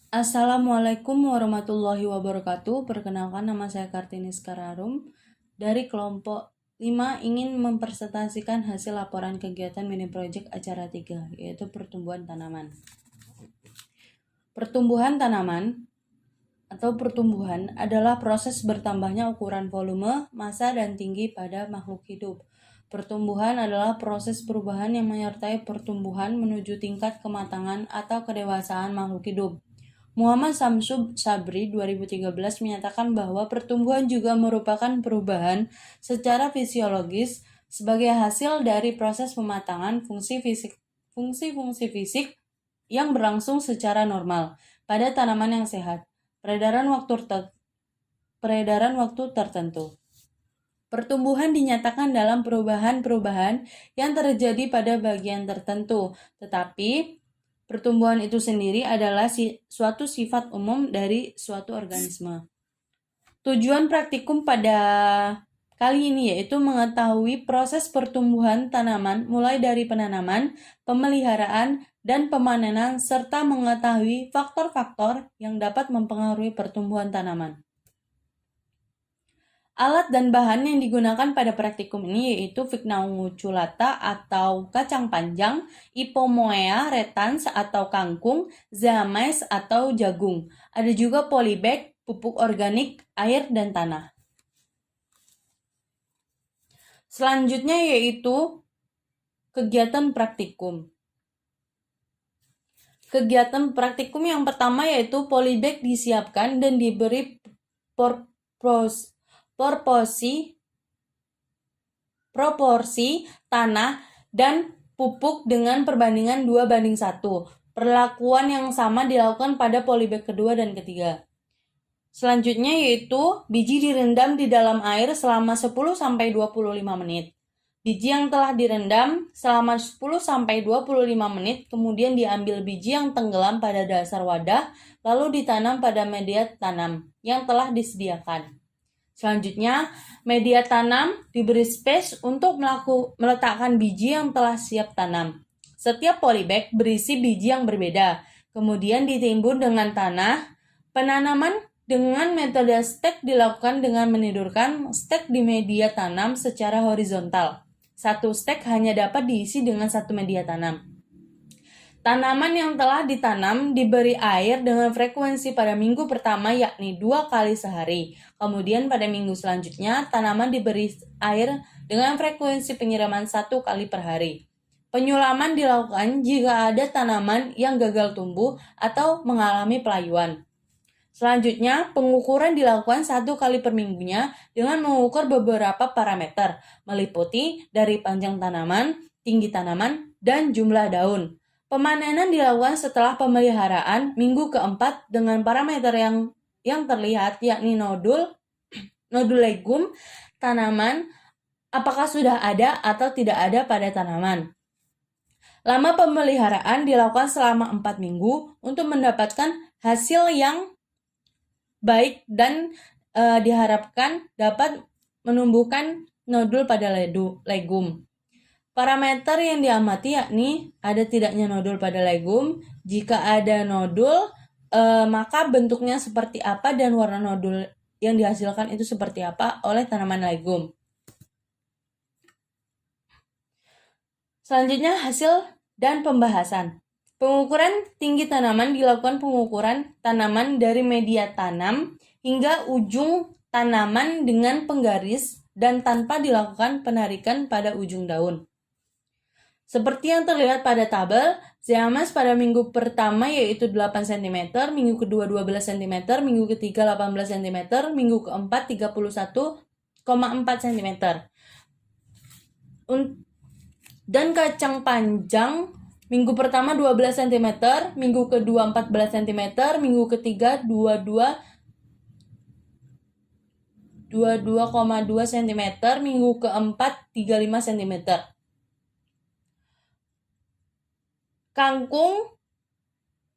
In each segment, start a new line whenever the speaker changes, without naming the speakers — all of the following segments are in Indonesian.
Assalamualaikum warahmatullahi wabarakatuh. Perkenalkan, nama saya Kartini Skararum dari kelompok 5 ingin mempresentasikan hasil laporan kegiatan mini project acara 3, yaitu pertumbuhan tanaman. Pertumbuhan tanaman atau pertumbuhan adalah proses bertambahnya ukuran volume, massa, dan tinggi pada makhluk hidup. Pertumbuhan adalah proses perubahan yang menyertai pertumbuhan menuju tingkat kematangan atau kedewasaan makhluk hidup. Muhammad Samsub Sabri 2013 menyatakan bahwa pertumbuhan juga merupakan perubahan secara fisiologis sebagai hasil dari proses pematangan fungsi-fungsi fisik yang berlangsung secara normal pada tanaman yang sehat. Peredaran waktu tertentu. Pertumbuhan dinyatakan dalam perubahan-perubahan yang terjadi pada bagian tertentu, tetapi pertumbuhan itu sendiri adalah suatu sifat umum dari suatu organisme. Tujuan praktikum pada kali ini yaitu mengetahui proses pertumbuhan tanaman mulai dari penanaman, pemeliharaan, dan pemanenan, serta mengetahui faktor-faktor yang dapat mempengaruhi pertumbuhan tanaman. Alat dan bahan yang digunakan pada praktikum ini yaitu Vigna-unguculata atau kacang panjang, Ipomoea retans atau kangkung, Zamais atau jagung. Ada juga polybag, pupuk organik, air, dan tanah. Selanjutnya yaitu kegiatan praktikum. Kegiatan praktikum yang pertama yaitu polybag disiapkan dan diberi proporsi tanah dan pupuk dengan perbandingan 2:1. Perlakuan yang sama dilakukan pada polybag kedua dan ketiga. Selanjutnya yaitu biji direndam di dalam air selama 10-25 menit. Biji yang telah direndam selama 10-25 menit kemudian diambil biji yang tenggelam pada dasar wadah lalu ditanam pada media tanam yang telah disediakan. Selanjutnya, media tanam diberi space untuk meletakkan biji yang telah siap tanam. Setiap polybag berisi biji yang berbeda, kemudian ditimbun dengan tanah. Penanaman dengan metode stek dilakukan dengan menidurkan stek di media tanam secara horizontal. Satu stek hanya dapat diisi dengan satu media tanam. Tanaman yang telah ditanam diberi air dengan frekuensi pada minggu pertama yakni 2 kali sehari. Kemudian pada minggu selanjutnya tanaman diberi air dengan frekuensi penyiraman 1 kali per hari. Penyulaman dilakukan jika ada tanaman yang gagal tumbuh atau mengalami pelayuan. Selanjutnya, pengukuran dilakukan 1 kali per minggunya dengan mengukur beberapa parameter, meliputi dari panjang tanaman, tinggi tanaman, dan jumlah daun. Pemanenan dilakukan setelah pemeliharaan minggu keempat dengan parameter yang terlihat yakni nodul legum tanaman, apakah sudah ada atau tidak ada pada tanaman. Lama pemeliharaan dilakukan selama 4 minggu untuk mendapatkan hasil yang baik dan diharapkan dapat menumbuhkan nodul pada legum. Parameter yang diamati yakni ada tidaknya nodul pada legum. Jika ada nodul, maka bentuknya seperti apa dan warna nodul yang dihasilkan itu seperti apa oleh tanaman legum. Selanjutnya hasil dan pembahasan. Pengukuran tinggi tanaman dilakukan pengukuran tanaman dari media tanam hingga ujung tanaman dengan penggaris dan tanpa dilakukan penarikan pada ujung daun. Seperti yang terlihat pada tabel, Zeamas pada minggu pertama yaitu 8 cm, minggu kedua 12 cm, minggu ketiga 18 cm, minggu keempat 31,4 cm. Dan kacang panjang minggu pertama 12 cm, minggu kedua 14 cm, minggu ketiga 22,2 cm, minggu keempat 35 cm. Kangkung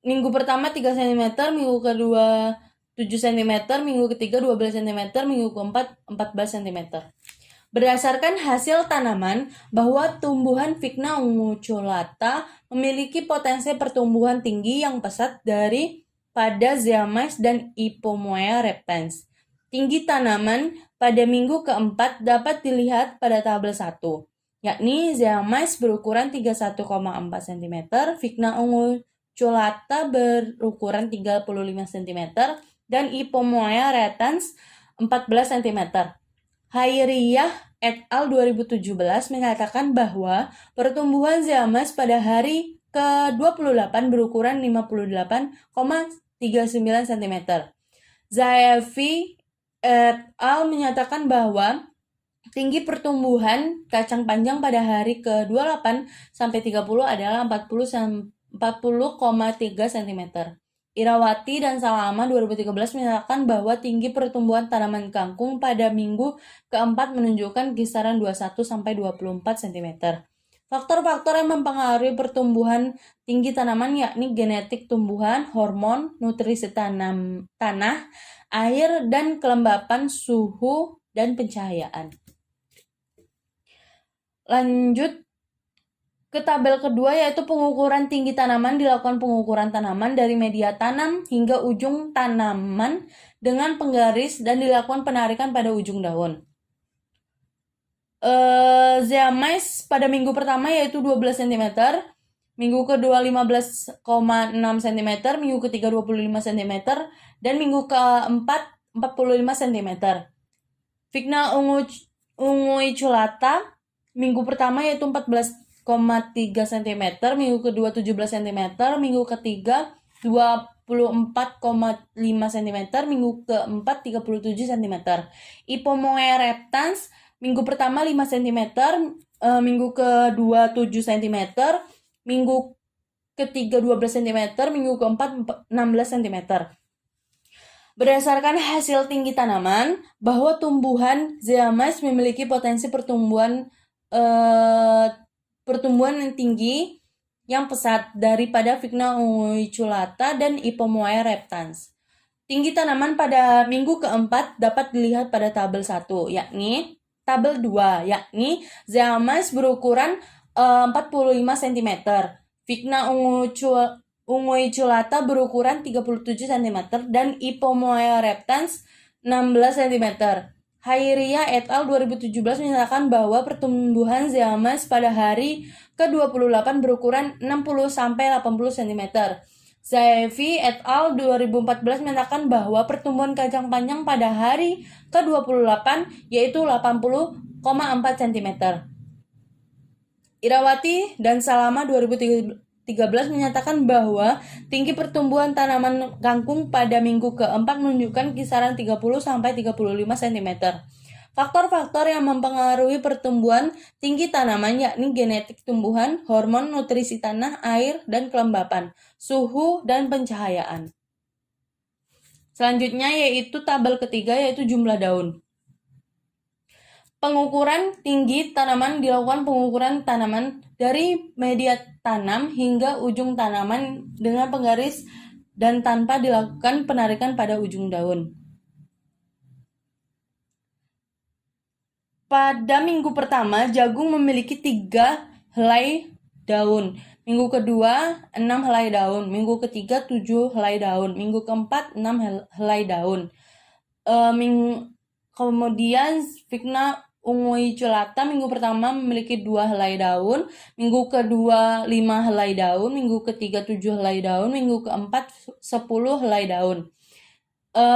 minggu pertama 3 cm, minggu kedua 7 cm, minggu ketiga 12 cm, minggu keempat 14 cm. Berdasarkan hasil tanaman bahwa tumbuhan Vigna unguculata memiliki potensi pertumbuhan tinggi yang pesat dari pada Zeamys dan Ipomoea reptans. Tinggi tanaman pada minggu keempat dapat dilihat pada tabel 1, yakni Zeamys berukuran 31,4 cm, Vigna unguiculata berukuran 35 cm, dan Ipomoea retans 14 cm. Hairiyah et al. 2017 mengatakan bahwa pertumbuhan Zeamys pada hari ke-28 berukuran 58,39 cm. Zaevi et al. Menyatakan bahwa tinggi pertumbuhan kacang panjang pada hari ke-28 sampai 30 adalah 40,3 cm. Irawati dan Salama 2013 menyatakan bahwa tinggi pertumbuhan tanaman kangkung pada minggu keempat menunjukkan kisaran 21 sampai 24 cm. Faktor-faktor yang mempengaruhi pertumbuhan tinggi tanaman yakni genetik tumbuhan, hormon, nutrisi tanah, air, dan kelembapan, suhu, dan pencahayaan. Lanjut ke tabel kedua, yaitu pengukuran tinggi tanaman. Dilakukan pengukuran tanaman dari media tanam hingga ujung tanaman dengan penggaris dan dilakukan penarikan pada ujung daun. Zeamys pada minggu pertama yaitu 12 cm, minggu kedua 15,6 cm, minggu ketiga 25 cm, dan minggu keempat 45 cm. Vigna unguiculata minggu pertama yaitu 14,3 cm, minggu kedua 17 cm, minggu ketiga 24,5 cm, minggu keempat 37 cm. Ipomoea reptans minggu pertama 5 cm, minggu kedua 7 cm, minggu ketiga 12 cm, minggu keempat 16 cm. Berdasarkan hasil tinggi tanaman, bahwa tumbuhan Zeamys memiliki potensi pertumbuhan yang tinggi yang pesat daripada Vigna unguiculata dan Ipomoea reptans. Tinggi tanaman pada minggu keempat dapat dilihat pada tabel 1, yakni tabel 2, yakni Zeamys berukuran 45 cm, Vigna unguiculata berukuran 37 cm, dan Ipomoea reptans 16 cm. Hairiyah et al. 2017 menyatakan bahwa pertumbuhan Zeamys pada hari ke-28 berukuran 60-80 cm. Zaevi et al. 2014 menyatakan bahwa pertumbuhan kacang panjang pada hari ke-28 yaitu 80,4 cm. Irawati dan Salama 2013 menyatakan bahwa tinggi pertumbuhan tanaman kangkung pada minggu keempat menunjukkan kisaran 30-35 cm. Faktor-faktor yang mempengaruhi pertumbuhan tinggi tanaman yakni genetik tumbuhan, hormon, nutrisi tanah, air, dan kelembapan, suhu, dan pencahayaan. Selanjutnya yaitu tabel ketiga, yaitu jumlah daun. Pengukuran tinggi tanaman. Dilakukan pengukuran tanaman dari media tanam hingga ujung tanaman dengan penggaris dan tanpa dilakukan penarikan pada ujung daun. Pada minggu pertama, jagung memiliki 3 helai daun. Minggu kedua 6 helai daun. Minggu ketiga 7 helai daun. Minggu keempat 6 helai daun. Kemudian Vigna unguiculata minggu pertama memiliki 2 helai daun, minggu kedua 5 helai daun, minggu ketiga 7 helai daun, minggu keempat 10 helai daun.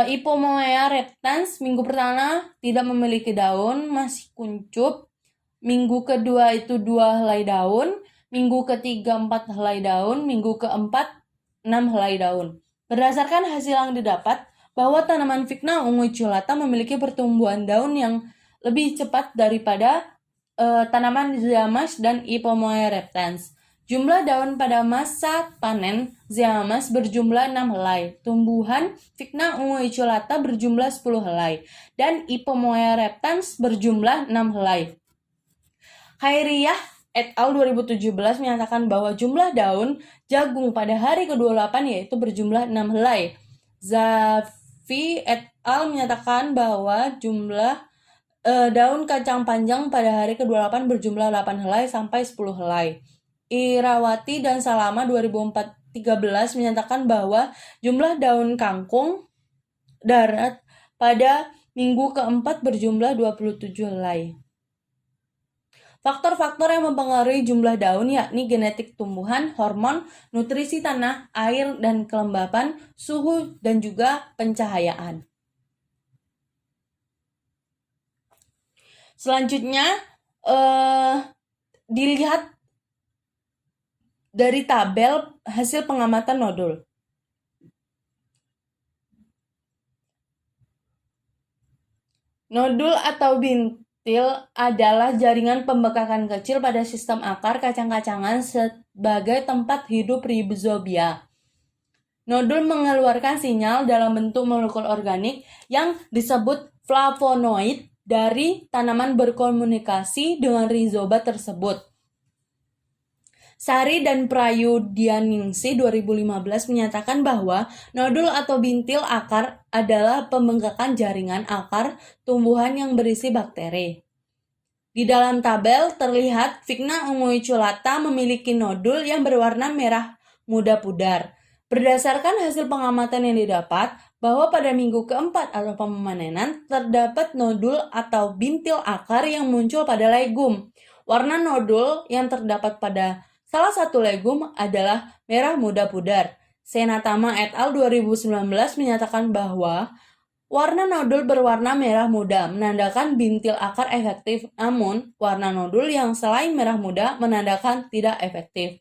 Ipomoea reptans minggu pertama tidak memiliki daun, masih kuncup. Minggu kedua itu 2 helai daun, minggu ketiga 4 helai daun, minggu keempat 6 helai daun. Berdasarkan hasil yang didapat, bahwa tanaman Vigna unguiculata memiliki pertumbuhan daun yang lebih cepat daripada tanaman Zeamys dan Ipomoea reptans. Jumlah daun pada masa panen Zeamys berjumlah 6 helai, tumbuhan Vigna unguiculata berjumlah 10 helai, dan Ipomoea reptans berjumlah 6 helai. Hairiyah et al. 2017 menyatakan bahwa jumlah daun jagung pada hari ke-28 yaitu berjumlah 6 helai. Zaevi et al. Menyatakan bahwa jumlah daun kacang panjang pada hari ke-28 berjumlah 8 helai sampai 10 helai. Irawati dan Salama 2013 13 menyatakan bahwa jumlah daun kangkung darat pada minggu keempat berjumlah 27 helai. Faktor-faktor yang mempengaruhi jumlah daun yakni genetik tumbuhan, hormon, nutrisi tanah, air dan kelembapan, suhu, dan juga pencahayaan. Selanjutnya, dilihat dari tabel hasil pengamatan nodul. Nodul atau bintil adalah jaringan pembekakan kecil pada sistem akar kacang-kacangan sebagai tempat hidup rhizobia. Nodul mengeluarkan sinyal dalam bentuk molekul organik yang disebut flavonoid dari tanaman berkomunikasi dengan rhizoba tersebut. Sari dan Prayudyaningsih 2015 menyatakan bahwa nodul atau bintil akar adalah pembengkakan jaringan akar tumbuhan yang berisi bakteri. Di dalam tabel terlihat Vigna unguiculata memiliki nodul yang berwarna merah muda pudar. Berdasarkan hasil pengamatan yang didapat, bahwa pada minggu keempat atau pemanenan terdapat nodul atau bintil akar yang muncul pada legum. Warna nodul yang terdapat pada salah satu legum adalah merah muda pudar. Senatama et al. 2019 menyatakan bahwa warna nodul berwarna merah muda menandakan bintil akar efektif, namun warna nodul yang selain merah muda menandakan tidak efektif.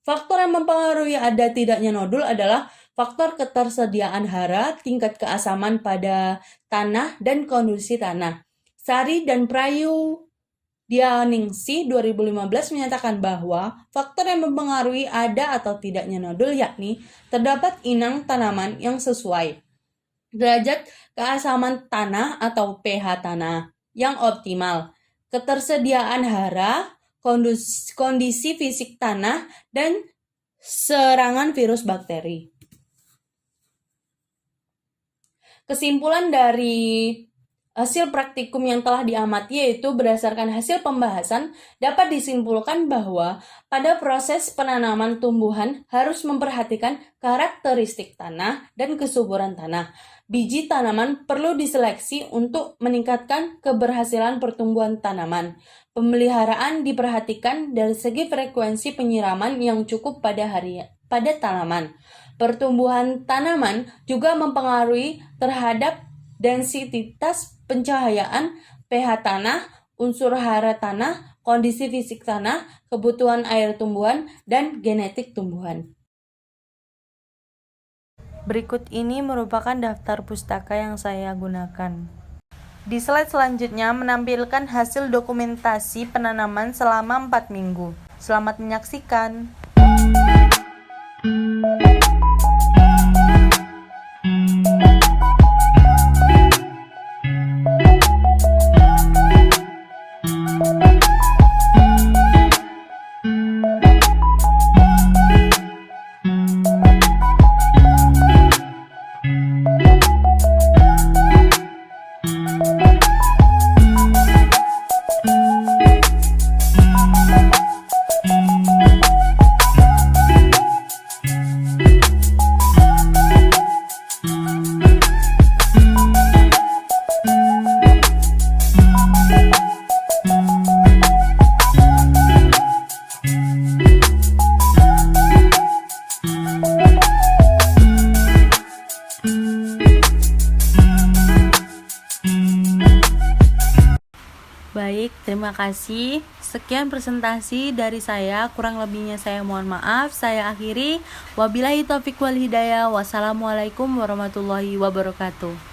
Faktor yang mempengaruhi ada tidaknya nodul adalah faktor ketersediaan hara, tingkat keasaman pada tanah, dan kondisi tanah. Sari dan Prayudyaningsih 2015 menyatakan bahwa faktor yang mempengaruhi ada atau tidaknya nodul yakni terdapat inang tanaman yang sesuai, derajat keasaman tanah atau pH tanah yang optimal, ketersediaan hara, kondisi fisik tanah, dan serangan virus bakteri. Kesimpulan dari hasil praktikum yang telah diamati yaitu berdasarkan hasil pembahasan dapat disimpulkan bahwa pada proses penanaman tumbuhan harus memperhatikan karakteristik tanah dan kesuburan tanah. Biji tanaman perlu diseleksi untuk meningkatkan keberhasilan pertumbuhan tanaman. Pemeliharaan diperhatikan dari segi frekuensi penyiraman yang cukup pada tanaman. Pertumbuhan tanaman juga mempengaruhi terhadap densitas pencahayaan, pH tanah, unsur hara tanah, kondisi fisik tanah, kebutuhan air tumbuhan, dan genetik tumbuhan. Berikut ini merupakan daftar pustaka yang saya gunakan. Di slide selanjutnya menampilkan hasil dokumentasi penanaman selama 4 minggu. Selamat menyaksikan. Baik, terima kasih. Sekian presentasi dari saya. Kurang lebihnya saya mohon maaf. Saya akhiri. Wabillahi taufiq wal hidayah. Wassalamualaikum warahmatullahi wabarakatuh.